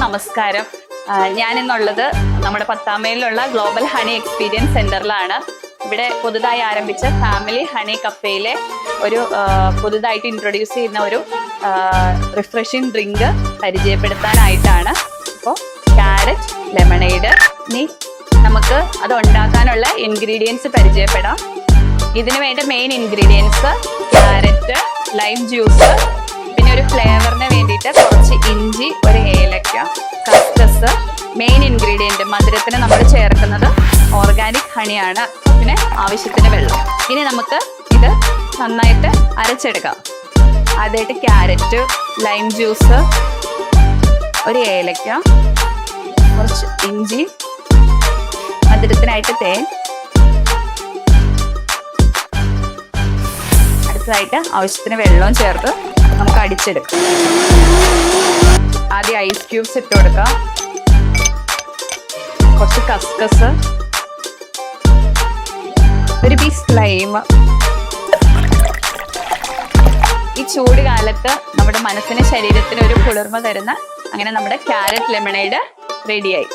നമസ്കാരം. ഞാനിന്നുള്ളത് നമ്മുടെ പത്താമയിലുള്ള global honey experience സെന്ററിലാണ്. ഇവിടെ പുതുതായി ആരംഭിച്ച ഫാമിലി ഹണി കഫേയിലെ ഒരു പുതുതായിട്ട് ഇൻട്രൊഡ്യൂസ് ചെയ്യുന്ന ഒരു റിഫ്രഷിംഗ് ഡ്രിങ്ക് പരിചയപ്പെടുത്താനായിട്ടാണ്. അപ്പോൾ ക്യാരറ്റ് ലെമണേഡ്. ഇനി നമുക്ക് അത് ഉണ്ടാക്കാനുള്ള ഇൻഗ്രീഡിയൻസ് പരിചയപ്പെടാം. ഇതിന് വേണ്ട main ingredients carrot, lime juice, പിന്നെ ഒരു ഫ്ലേവറിന് വേണ്ടിയിട്ട് കുറച്ച് ഇഞ്ചി, ഒരു ഏലക്ക, കസ്കസ്. മെയിൻ ഇൻഗ്രീഡിയൻറ്റ് മധുരത്തിന് നമ്മൾ ചേർക്കുന്നത് ഓർഗാനിക് ഹണിയാണ്. പിന്നെ ആവശ്യത്തിന് വെള്ളം. ഇനി നമുക്ക് ഇത് നന്നായിട്ട് അരച്ചെടുക്കാം. ആദ്യമായിട്ട് ക്യാരറ്റ്, ലൈം ജ്യൂസ്, ഒരു ഏലക്ക, കുറച്ച് ഇഞ്ചി, മധുരത്തിനായിട്ട് തേൻ, അടുത്തതായിട്ട് ആവശ്യത്തിന് വെള്ളവും ചേർത്ത് നമുക്ക് അടിച്ചെടുക്കാം. ആദ്യം ഐസ് ക്യൂബ്സ് ഇട്ട് കൊടുക്കാം. കുറച്ച് കസ്കസ്, ഒരു പീസ് ലൈം. ഈ ചൂട് കാലത്ത് നമ്മുടെ മനസ്സിന് ശരീരത്തിന് ഒരു കുളിർമ തരുന്ന അങ്ങനെ നമ്മുടെ ക്യാരറ്റ് ലെമണേഡ് റെഡിയായി.